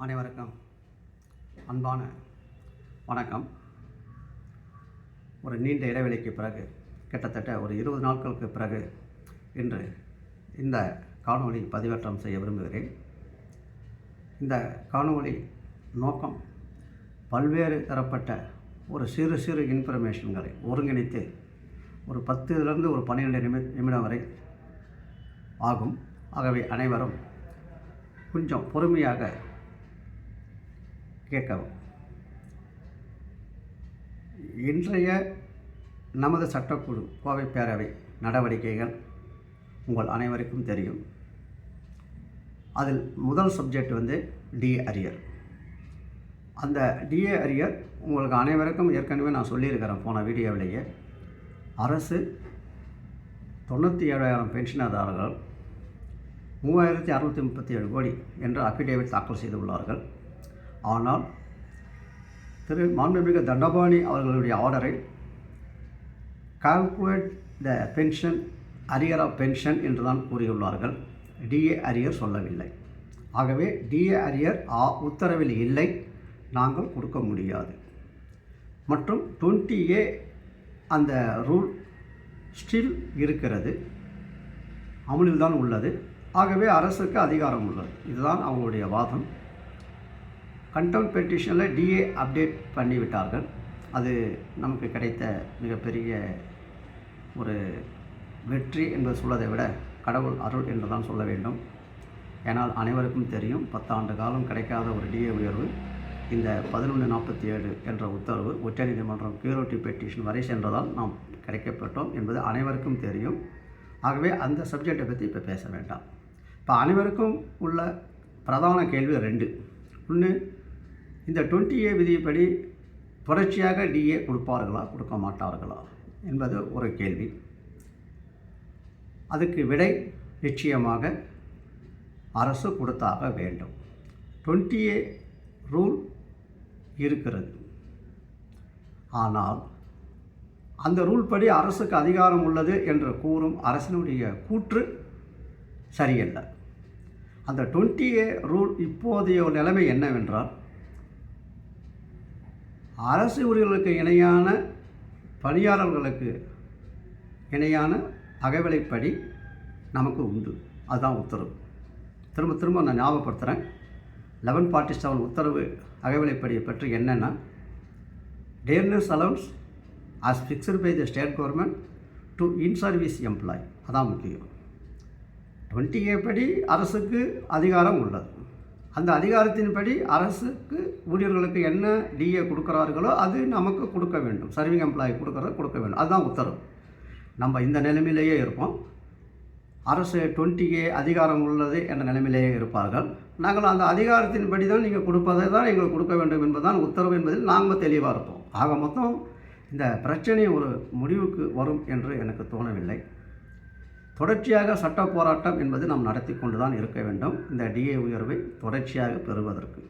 அனைவருக்கும் அன்பான வணக்கம். ஒரு நீண்ட இடைவெளிக்கு பிறகு, கிட்டத்தட்ட ஒரு 20 நாட்களுக்கு பிறகு இன்று இந்த காணொளி பதிவேற்றம் செய்ய விரும்புகிறேன். இந்த காணொளி நோக்கம் பல்வேறு தரப்பட்ட ஒரு சிறு சிறு இன்ஃபர்மேஷன்களை ஒருங்கிணைத்து ஒரு 10லிருந்து ஒரு 12 நிமிடம் வரை ஆகும். ஆகவே அனைவரும் கொஞ்சம் பொறுமையாக கேட்கவும். இன்றைய நமது சட்டக்குழு கோவை பேரவை நடவடிக்கைகள் உங்கள் அனைவருக்கும் தெரியும். அதில் முதல் சப்ஜெக்ட் டிஏ அரியர். அந்த டிஏ அரியர் உங்களுக்கு அனைவருக்கும் ஏற்கனவே நான் சொல்லியிருக்கிறேன் போன வீடியோவிலேயே. அரசு 97,000 பென்ஷனதாரர்கள் 3,637 கோடி என்ற அஃபிடேவிட் தாக்கல் செய்துள்ளார்கள். ஆனால் மாண்புமிகு தண்டபாணி அவர்களுடைய ஆர்டரை calculate the pension arrear of pension என்று தான் கூறியுள்ளார்கள். டிஏ அரியர் சொல்லவில்லை. ஆகவே டிஏ அரியர் உத்தரவில் இல்லை, நாங்கள் கொடுக்க முடியாது. மற்றும் 20A அந்த ரூல் ஸ்டில் இருக்கிறது, அமலில் தான் உள்ளது. ஆகவே அரசுக்கு அதிகாரம் உள்ளது. இதுதான் அவங்களுடைய வாதம். கண்டெம்ட் பெட்டிஷனில் டிஏ அப்டேட் பண்ணிவிட்டார்கள். அது நமக்கு கிடைத்த மிகப்பெரிய ஒரு வெற்றி என்பது சொல்வதை விட கடவுள் அருள் என்று தான் சொல்ல வேண்டும். ஏனால் அனைவருக்கும் தெரியும், 10 ஆண்டு காலம் கிடைக்காத ஒரு டிஏ உயர்வு இந்த 1147 என்ற உத்தரவு உச்சநீதிமன்றம் கியூரிட்டி பெட்டிஷன் வரை சென்றதால் நாம் கிடைக்கப்பட்டோம் என்பது அனைவருக்கும் தெரியும். ஆகவே அந்த சப்ஜெக்டை பற்றி இப்போ பேச வேண்டாம். இப்போ அனைவருக்கும் உள்ள பிரதான கேள்வி 2. ஒன்று, இந்த 20A விதிப்படி தொடர்ச்சியாக டிஏ கொடுப்பார்களா கொடுக்க மாட்டார்களா என்பது ஒரு கேள்வி. அதுக்கு விடை நிச்சயமாக அரசு கொடுத்தாக வேண்டும். 20A ரூல் இருக்கிறது. ஆனால் அந்த ரூல் படி அரசுக்கு அதிகாரம் உள்ளது என்று கூறும் அரசினுடைய கூற்று சரியல்ல. அந்த 20A ரூல் இப்போதைய நிலைமை என்னவென்றால், அரசு ஊழியர்களுக்கு இணையான பணியாளர்களுக்கு இணையான அகவிலைப்படி நமக்கு உண்டு. அதுதான் உத்தரவு. திரும்ப திரும்ப நான் ஞாபகப்படுத்துகிறேன். 1147 உத்தரவு அகவிலைப்படியை பற்றி என்னென்னா, dearness allowance as fixed by the state government to in service employee. அதான் முக்கியம். 20A படி அரசுக்கு அதிகாரம் உள்ளது. அந்த அதிகாரத்தின்படி அரசுக்கு ஊழியர்களுக்கு என்ன டிஏ கொடுக்குறார்களோ அது நமக்கு கொடுக்க வேண்டும். சர்விங் எம்ப்ளாயி கொடுக்க வேண்டும். அதுதான் உத்தரவு. நம்ம இந்த நிலைமையிலேயே இருப்போம். அரசு 20A அதிகாரம் உள்ளது என்ற நிலைமையிலேயே இருப்பார்கள். நாங்கள் அந்த அதிகாரத்தின்படி தான் நீங்கள் கொடுப்பதை தான் எங்களுக்கு கொடுக்க வேண்டும் என்பதுதான் உத்தரவு என்பதில் நாங்கள் தெளிவாக இருப்போம். ஆக மொத்தம் இந்த பிரச்சனை ஒரு முடிவுக்கு வரும் என்று எனக்கு தோணவில்லை. தொடர்ச்சியாக சட்ட போராட்டம் என்பது நாம் நடத்தி கொண்டு தான் இருக்க வேண்டும். இந்த டிஏ உயர்வை தொடர்ச்சியாக பெறுவதற்கு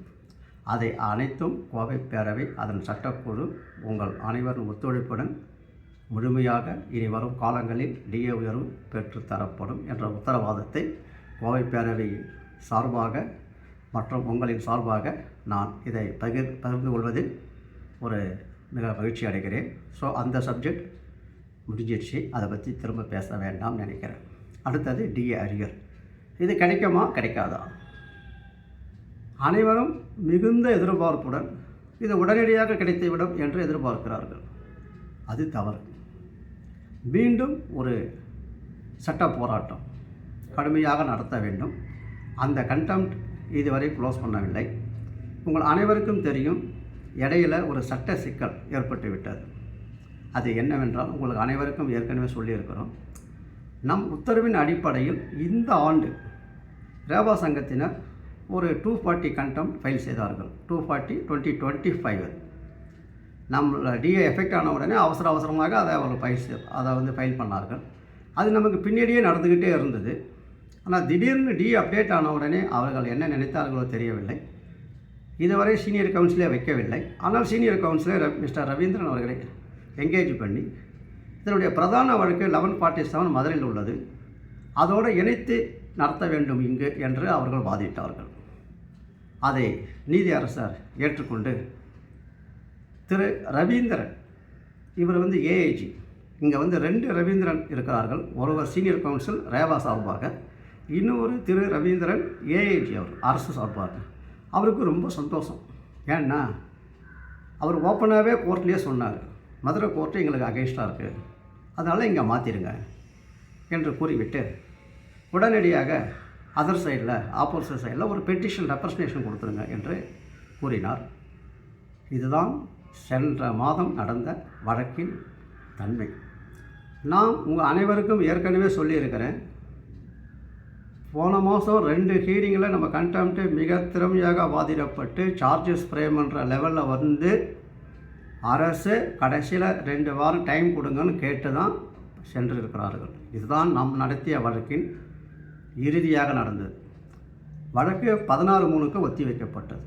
அதை அனைத்தும் கோவை பேரவை அதன் சட்டக்குழு உங்கள் அனைவரும் ஒத்துழைப்புடன் முழுமையாக இனி வரும் காலங்களில் டிஏ உயர்வு பெற்றுத்தரப்படும் என்ற உத்தரவாதத்தை கோவை பேரவை சார்பாக மற்றும் உங்களின் சார்பாக நான் இதை பகிர்ந்து கொள்வதில் ஒரு மிக மகிழ்ச்சி அடைகிறேன். ஸோ அந்த சப்ஜெக்ட் முடிஞ்சிடுச்சு. அதை பற்றி திரும்ப பேச வேண்டாம் நினைக்கிறேன். அடுத்தது டிஏ அரியர். இது கிடைக்குமா கிடைக்காதா? அனைவரும் மிகுந்த எதிர்பார்ப்புடன் இது உடனடியாக கிடைத்துவிடும் என்று எதிர்பார்க்கிறார்கள். அது தவறு. மீண்டும் ஒரு சட்ட போராட்டம் கடுமையாக நடத்த வேண்டும். அந்த கண்டெம்ட் இதுவரை க்ளோஸ் பண்ணவில்லை. உங்கள் அனைவருக்கும் தெரியும், இடையில் ஒரு சட்ட சிக்கல் ஏற்பட்டுவிட்டது. அது என்னவென்றால், உங்களுக்கு அனைவருக்கும் ஏற்கனவே சொல்லியிருக்கிறோம். நம் உத்தரவின் அடிப்படையில் இந்த ஆண்டு ரேவா சங்கத்தினர் ஒரு 240 கண்டெம்ட் ஃபைல் செய்தார்கள். 240/2025 நம்ம டிஏ எஃபெக்ட் ஆன உடனே அவசரமாக அதை அவர்கள் ஃபைல் பண்ணார்கள். அது நமக்கு பின்னாடியே நடந்துக்கிட்டே இருந்தது. ஆனால் திடீர்னு டிஏ அப்டேட் ஆன உடனே அவர்கள் என்ன நினைத்தார்களோ தெரியவில்லை. இதுவரை சீனியர் கவுன்சிலே வைக்கவில்லை. ஆனால் சீனியர் கவுன்சிலர் மிஸ்டர் ரவீந்திரன் அவர்களை என்கேஜ் பண்ணி இதனுடைய பிரதான வழக்கு 1147 மதுரையில் உள்ளது, அதோடு இணைத்து நடத்த வேண்டும் இங்கு என்று அவர்கள் வாதிட்டார்கள். அதை நீதியரசர் ஏற்றுக்கொண்டு திரு ரவீந்திரன், இவர் வந்து ஏஐஜி, இங்கே வந்து 2 ரவீந்திரன் இருக்கிறார்கள். ஒருவர் சீனியர் கவுன்சில் ரேவா சார்பாக, இன்னொரு திரு ரவீந்திரன் ஏஐஜி, அவர் அரசு சார்பாக. அவருக்கு ரொம்ப சந்தோஷம். ஏன்னா அவர் ஓப்பனாகவே கோர்ட்லேயே சொன்னார், மதுரை கோர்ட்டு எங்களுக்கு அகெயின்ஸ்டாக இருக்குது, அதனால் இங்கே மாற்றிடுங்க என்று கூறிவிட்டு உடனடியாக அதர் சைடில், ஆப்போசிட் சைடில் ஒரு பெட்டிஷன் ரெப்ரசன்டேஷன் கொடுத்துருங்க என்று கூறினார். இதுதான் சென்ற மாதம் நடந்த வழக்கின் தன்மை. நான் உங்கள் அனைவருக்கும் ஏற்கனவே சொல்லியிருக்கிறேன், போன மாதம் 2 ஹீரிங்கில் நம்ம கண்டெம்ட்டு மிக திறமையாக வாதிடப்பட்டு சார்ஜஸ் ஃப்ரேம் பண்ணுற லெவலில் வந்து அரசு கடைசியில் 2 வாரம் டைம் கொடுங்கன்னு கேட்டு தான் சென்றிருக்கிறார்கள். இதுதான் நாம் நடத்திய வழக்கின் இறுதியாக நடந்தது. வழக்கு 16/3க்கு ஒத்தி வைக்கப்பட்டது.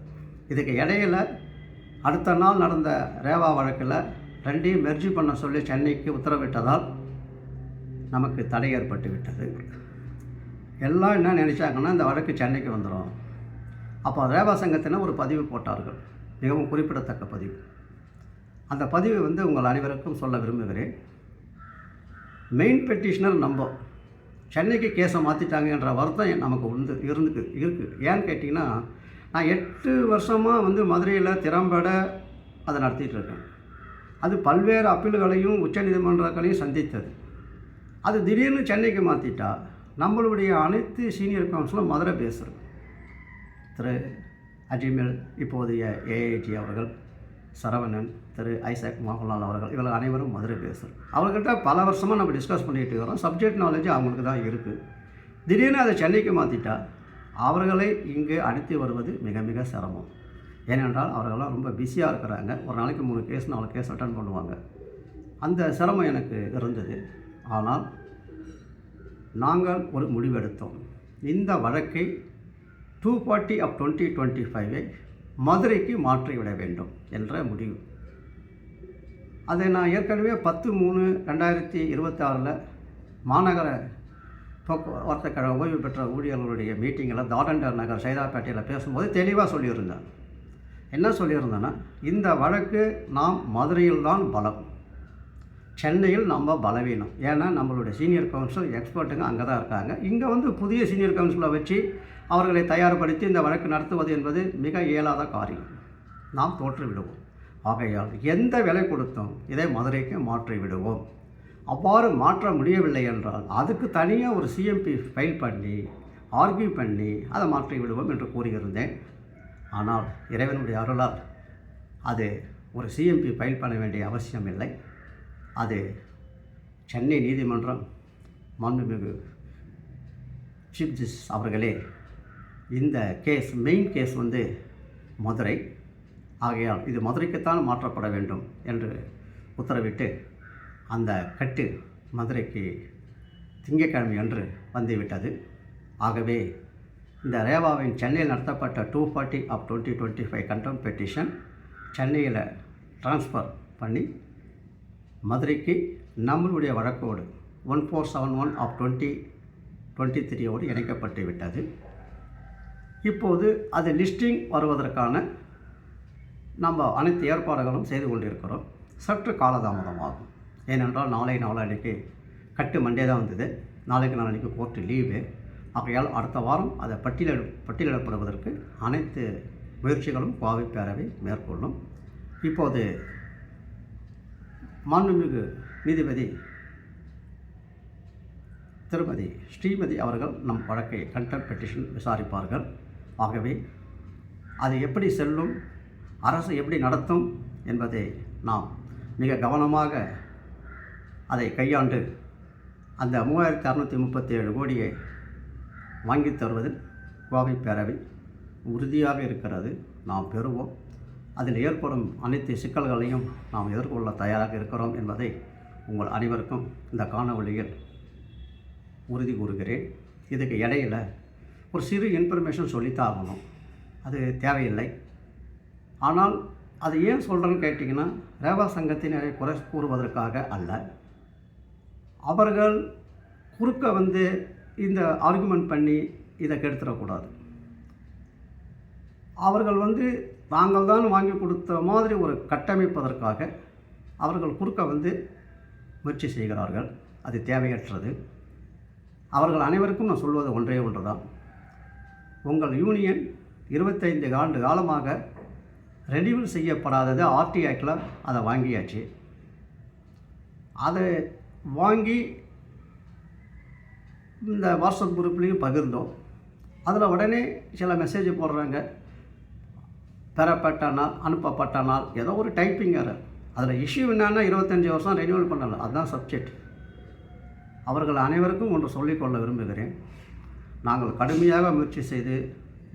இதுக்கு இடையில் அடுத்த நாள் நடந்த ரேவா வழக்கில் 2ஐயும் மெர்ஜி பண்ண சொல்லி சென்னைக்கு உத்தரவிட்டதால் நமக்கு தடை ஏற்பட்டு விட்டது. எல்லாம் என்ன நினச்சாங்கன்னா, இந்த வழக்கு சென்னைக்கு வந்துடும். அப்போ ரேவா சங்கத்தினர் ஒரு பதிவு போட்டார்கள், மிகவும் குறிப்பிடத்தக்க பதிவு. அந்த பதிவு வந்து உங்கள் அனைவருக்கும் சொல்ல விரும்புகிறேன். மெயின் பெட்டிஷனர் நம்ம சென்னைக்கு கேஸை மாற்றிட்டாங்கன்ற வருத்தம் நமக்கு இருக்குது. ஏன்னு கேட்டிங்கன்னா, நான் 8 வருஷமாக வந்து மதுரையில் திறம்பட அதை நடத்திட்டு இருக்கேன். அது பல்வேறு அப்பீல்களையும் உச்சநீதிமன்றங்களையும் சந்தித்தது. அது திடீர்னு சென்னைக்கு மாற்றிட்டா நம்மளுடைய அனைத்து சீனியர் கவுன்சிலும் மதுரை பேசுகிறது. திரு அஜிமல், இப்போதைய ஏஐஜி அவர்கள், சரவணன், திரு ஐசக் மோகன்லால் அவர்கள், இவர்கள் அனைவரும் மதுரை பேசுகிறோம். அவர்கிட்ட பல வருஷமாக நம்ம டிஸ்கஸ் பண்ணிகிட்டு இருக்கிறோம். சப்ஜெக்ட் நாலேஜ் அவங்களுக்கு தான் இருக்குது. திடீர்னு அதை சென்னைக்கு மாற்றிட்டா அவர்களை இங்கே அனுப்பி வருவது மிக மிக சிரமம். ஏனென்றால் அவர்களெல்லாம் ரொம்ப பிஸியாக இருக்கிறாங்க. ஒரு நாளைக்கு 3 கேஸ் 4 கேஸ் அட்டன் பண்ணுவாங்க. அந்த சிரமம் எனக்கு இருந்தது. ஆனால் நாங்கள் ஒரு முடிவெடுத்தோம். இந்த வழக்கை 240 of 2025 மதுரைக்கு மாற்றிவிட வேண்டும் என்ற முடிவு. அதை நான் ஏற்கனவே 10/3/2026 மாநகர போக்குவரத்து கழக ஓய்வு பெற்ற ஊழியர்களுடைய மீட்டிங்கில் தாடண்டர் நகர் சைதாப்பேட்டையில் பேசும்போது தெளிவாக சொல்லியிருந்தேன். என்ன சொல்லியிருந்தேன்னா, இந்த வழக்கு நாம் மதுரையில் தான் பலம், சென்னையில் நம்ம பலவீனம். ஏன்னா நம்மளுடைய சீனியர் கவுன்சில் எக்ஸ்பர்ட்டுங்க அங்கே தான் இருக்காங்க. இங்கே வந்து புதிய சீனியர் கவுன்சிலை வச்சு அவர்களை தயார்படுத்தி இந்த வழக்கு நடத்துவது என்பது மிக இயலாத காரியம். நாம் தோற்று விடுவோம். ஆகையால் எந்த விலை கொடுத்தோம் இதை மதுரைக்கு மாற்றி விடுவோம். அவ்வாறு மாற்ற முடியவில்லை என்றால் அதுக்கு தனியாக ஒரு சிஎம்பி ஃபைல் பண்ணி ஆர்கியூ பண்ணி அதை மாற்றி விடுவோம் என்று கூறியிருந்தேன். ஆனால் இறைவனுடைய அருளால் அது ஒரு சிஎம்பி ஃபைல் பண்ண வேண்டிய அவசியம் இல்லை. அது சென்னை நீதிமன்றம் மாண்புமிகு சீஃப் ஜஸ்டிஸ் அவர்களே, இந்த கேஸ் மெயின் கேஸ் வந்து மதுரை, ஆகையால் இது மதுரைக்குத்தான் மாற்றப்பட வேண்டும் என்று உத்தரவிட்டு அந்த கட்டு மதுரைக்கு திங்கட்கிழமை அன்று வந்துவிட்டது. ஆகவே இந்த ரேவாவின் சென்னையில் நடத்தப்பட்ட 240 of 2025 கண்டெம்ட் பெட்டிஷன் சென்னையில் ட்ரான்ஸ்ஃபர் பண்ணி மதுரைக்கு நம்மளுடைய வழக்கோடு 1471 of 2023 இணைக்கப்பட்டு விட்டது. இப்போது அது லிஸ்டிங் வருவதற்கான நம்ம அனைத்து ஏற்பாடுகளும் செய்து கொண்டிருக்கிறோம். சற்று காலதாமதமாகும். ஏனென்றால் நாளைக்கு கட்டு மண்டே தான் வந்தது. நாளைக்கு கோர்ட்டு லீவு. ஆகையால் அடுத்த வாரம் அதை பட்டியலிடப்படுவதற்கு அனைத்து முயற்சிகளும் கோவை பேரவை மேற்கொள்ளும். இப்போது மாண்புமிகு நீதிபதி திருமதி ஸ்ரீமதி அவர்கள் நம் வழக்கை கண்டெம்ட் பெட்டிஷன் விசாரிப்பார்கள். ஆகவே அது எப்படி செல்லும், அரசு எப்படி நடத்தும் என்பதை நாம் மிக கவனமாக அதை கையாண்டு அந்த 3637 கோடியை வாங்கித் தருவதில் கோவை பேரவை உறுதியாக இருக்கிறது. நாம் பெறுவோம். அதில் ஏற்படும் அனைத்து சிக்கல்களையும் நாம் எதிர்கொள்ள தயாராக இருக்கிறோம் என்பதை உங்கள் அனைவருக்கும் இந்த காணொளியில் உறுதி கூறுகிறேன். இதுக்கு இடையில் ஒரு சிறு இன்ஃபர்மேஷன் சொல்லித்தான் ஆகணும். அது தேவையில்லை. ஆனால் அது ஏன் சொல்கிறேன்னு கேட்டிங்கன்னா, ரேவா சங்கத்தினரை குறை கூறுவதற்காக அல்ல. அவர்கள் குறுக்க இந்த ஆர்குமெண்ட் பண்ணி இதை கெடுத்துடக்கூடாது. அவர்கள் வந்து தாங்கள் தான் வாங்கி கொடுத்த மாதிரி ஒரு கட்டமைப்பதற்காக அவர்கள் குறுக்க முயற்சி செய்கிறார்கள். அது தேவையற்றது. அவர்கள் அனைவருக்கும் நான் சொல்வது ஒன்றே ஒன்று தான். உங்கள் யூனியன் 25 ஆண்டு காலமாக ரெனியூவல் செய்யப்படாதது ஆர்டி ஆக்டில் அதை வாங்கியாச்சு. அதை வாங்கி இந்த வாட்ஸ்அப் குரூப்லேயும் பகிர்ந்தோம். அதில் உடனே சில மெசேஜ் போடுறாங்க, பெறப்பட்ட நாள், அனுப்பப்பட்ட நாள், ஏதோ ஒரு டைப்பிங் எரர். அதில் இஷ்யூ என்னன்னா 25 வருஷம் ரெனியூவல் பண்ணலை, அதுதான் சப்ஜெக்ட். அவர்கள் அனைவருக்கும் ஒன்று சொல்லிக்கொள்ள விரும்புகிறேன். நாங்கள் கடுமையாக முயற்சி செய்து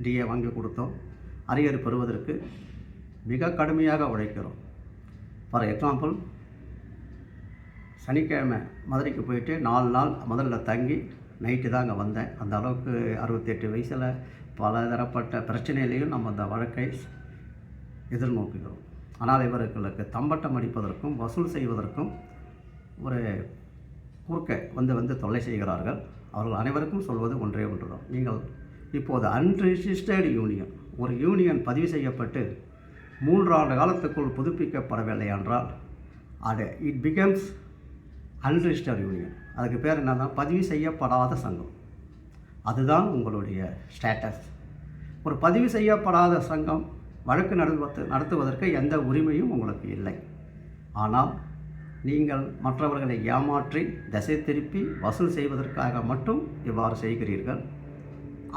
டிஏ வாங்கி கொடுத்தோம். அரியர் பெறுவதற்கு மிக கடுமையாக உழைக்கிறோம். ஃபார் எக்ஸாம்பிள், சனிக்கிழமை மதுரைக்கு போயிட்டு 4 நாள் முதல்ல தங்கி நைட்டு தான் அங்கே வந்தேன். அந்த அளவுக்கு 68 வயசில் பல தரப்பட்ட பிரச்சனையிலையும் நம்ம அந்த வழக்கை எதிர்நோக்குகிறோம். ஆனால் இவர்களுக்கு தம்பட்டம் அடிப்பதற்கும் வசூல் செய்வதற்கும் ஒரு குறுக்க வந்து தொல்லை செய்கிறார்கள். அவர்கள் அனைவருக்கும் சொல்வது ஒன்றே ஒன்று தான். நீங்கள் இப்போது அன்ரிஜிஸ்டர்டு யூனியன், ஒரு யூனியன் பதிவு செய்யப்பட்டு 3 ஆண்டு காலத்துக்குள் புதுப்பிக்கப்படவில்லை என்றால் அது இட் பிகம்ஸ் அன்ரிஜிஸ்டர்டு யூனியன். அதுக்கு பேர் என்னன்னா பதிவு செய்யப்படாத சங்கம். அதுதான் உங்களுடைய ஸ்டேட்டஸ். ஒரு பதிவு செய்யப்படாத சங்கம் வழக்கு நடத்துவதற்கு எந்த உரிமையும் உங்களுக்கு இல்லை. ஆனால் நீங்கள் மற்றவர்களை ஏமாற்றி திசை திருப்பி வசூல் செய்வதற்காக மட்டும் இவ்வாறு செய்கிறீர்கள்.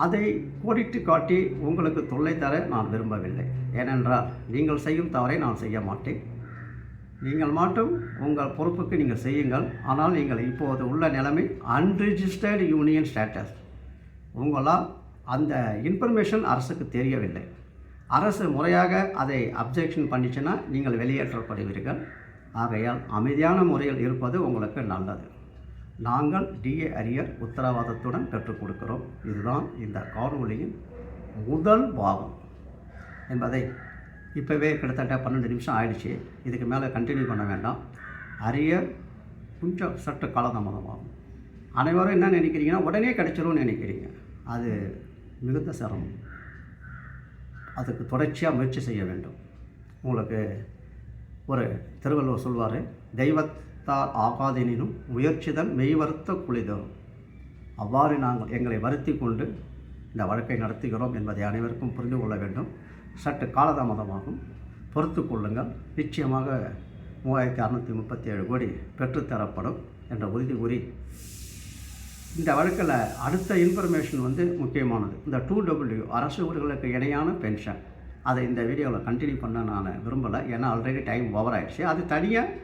அதை கோடிட்டு காட்டி உங்களுக்கு தொல்லை தர நான் விரும்பவில்லை. ஏனென்றால் நீங்கள் செய்யும் தவறை நான் செய்ய மாட்டேன். நீங்கள் மட்டும் உங்கள் பொறுப்புக்கு நீங்கள் செய்யுங்கள். ஆனால் நீங்கள் இப்போது உள்ள நிலைமை அன்ரிஜிஸ்டர்டு யூனியன் ஸ்டேட்டஸ். உங்களால் அந்த இன்ஃபர்மேஷன் அரசுக்கு தெரியவில்லை. அரசு முறையாக அதை அப்ஜெக்ஷன் பண்ணிச்சுன்னா நீங்கள் வெளியேற்றப்படுவீர்கள். ஆகையால் அமைதியான முறையில் இருப்பது உங்களுக்கு நல்லது. நாங்கள் டிஏ அரியர் உத்தரவாதத்துடன் பெற்றுக் கொடுக்கிறோம். இதுதான் இந்த காணொளியின் முதல் பாகம் என்பதை இப்போவே கிட்டத்தட்ட 12 நிமிஷம் ஆயிடுச்சு. இதுக்கு மேலே கண்டினியூ பண்ண வேண்டாம். அரியர் கொஞ்சம் சற்று காலதாமதமாகும். அனைவரும் என்ன நினைக்கிறீங்கன்னா உடனே கிடைச்சிரும்னு நினைக்கிறீங்க. அது மிகுந்த சிரமம். அதுக்கு தொடர்ச்சியாக முயற்சி செய்ய வேண்டும். உங்களுக்கு ஒரு திருவள்ளுவர் சொல்வார், தெய்வத்தார் ஆகாதெனினும் முயற்சிதன் மெய்வருத்த குளிதரும். அவ்வாறு நாங்கள் எங்களை வருத்தி கொண்டு இந்த வழக்கை நடத்துகிறோம் என்பதை அனைவருக்கும் புரிந்து கொள்ள வேண்டும். சற்று காலதாமதமாகும், பொறுத்து கொள்ளுங்கள். நிச்சயமாக 3637 கோடி பெற்றுத்தரப்படும் என்ற உறுதி கூறி இந்த வழக்கில் அடுத்த இன்ஃபர்மேஷன் முக்கியமானது. இந்த 2W அரசு ஊழியர்களுக்கு இணையான பென்ஷன், அதை இந்த வீடியோவில் கண்டினியூ பண்ண நான் விரும்பலை. ஏன்னா ஆல்ரெடி டைம் ஓவர் ஆகிடுச்சு. அது தனியாக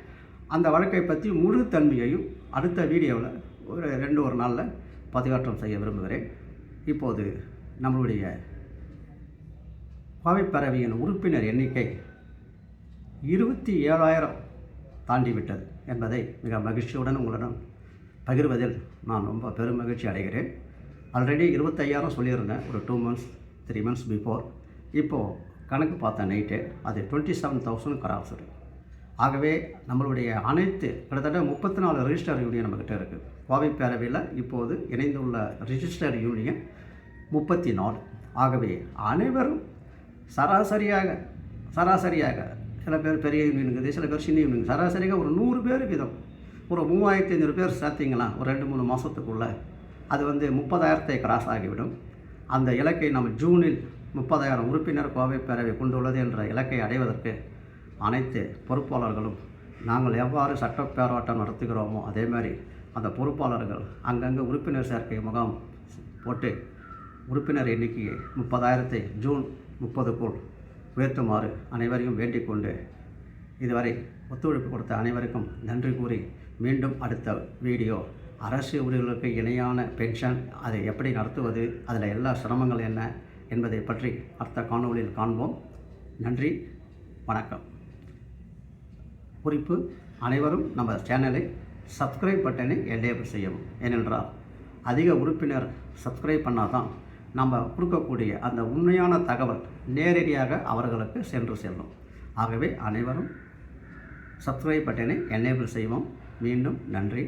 அந்த வழக்கை பற்றி முழு தன்மையையும் அடுத்த வீடியோவில் ஒரு நாளில் பதிவேற்றம் செய்ய விரும்புகிறேன். இப்போது நம்மளுடைய கோவைப்பேரவையின் உறுப்பினர் எண்ணிக்கை 27,000 தாண்டிவிட்டது என்பதை மிக மகிழ்ச்சியுடன் உங்களிடம் பகிர்வதில் நான் ரொம்ப பெரும் மகிழ்ச்சி அடைகிறேன். ஆல்ரெடி 25,000 சொல்லியிருந்தேன் ஒரு 2 months 3 months பிஃபோர். இப்போது கணக்கு பார்த்த நைட்டு அது 27,000 கிராஸ். ஆகவே நம்மளுடைய அனைத்து கிட்டத்தட்ட 34 ரிஜிஸ்டர் யூனியன் நம்மக்கிட்ட இருக்குது. கோவை பேரவையில் இப்போது இணைந்துள்ள ரிஜிஸ்டர் யூனியன் 34. ஆகவே அனைவரும் சராசரியாக சில பேர் பெரிய யூனியன் இருக்குது, சில பேர் சின்ன யூனியன், சராசரியாக ஒரு 100 பேர் வீதம் ஒரு 3500 பேர் சேர்த்திங்கன்னா ஒரு 2-3 மாதத்துக்குள்ளே அது 30,000 கிராஸ் ஆகிவிடும். அந்த இலக்கை நம்ம ஜூனில் 30,000 உறுப்பினர் கோவை பேரவை கொண்டுள்ளது என்ற இலக்கை அடைவதற்கு அனைத்து பொறுப்பாளர்களும் நாங்கள் எவ்வாறு சட்டப்பேராட்டம் நடத்துகிறோமோ அதே மாதிரி அந்த பொறுப்பாளர்கள் அங்கங்கே உறுப்பினர் சேர்க்கை முகாம் போட்டு உறுப்பினர் எண்ணிக்கையை 30,000 ஜூன் 30க்குள் உயர்த்துமாறு அனைவரையும் வேண்டிக் கொண்டு இதுவரை ஒத்துழைப்பு கொடுத்த அனைவருக்கும் நன்றி கூறி மீண்டும் அடுத்த வீடியோ அரசு ஊழியர்களுக்கு இணையான பென்ஷன் அதை எப்படி நடத்துவது, அதில் எல்லா சிரமங்கள் என்ன என்பதை பற்றி அடுத்த காணொளியில் காண்போம். நன்றி, வணக்கம். குறிப்பு, அனைவரும் நம்ம சேனலை சப்ஸ்கிரைப் பட்டனை எனேபிள் செய்யவும். ஏனென்றால் அதிக உறுப்பினர் சப்ஸ்கிரைப் பண்ணால் தான் நம்ம கொடுக்கக்கூடிய அந்த உண்மையான தகவல் நேரடியாக அவர்களுக்கு சென்று செல்லும். ஆகவே அனைவரும் சப்ஸ்கிரைப் பட்டனை எனேபிள் செய்வோம். மீண்டும் நன்றி.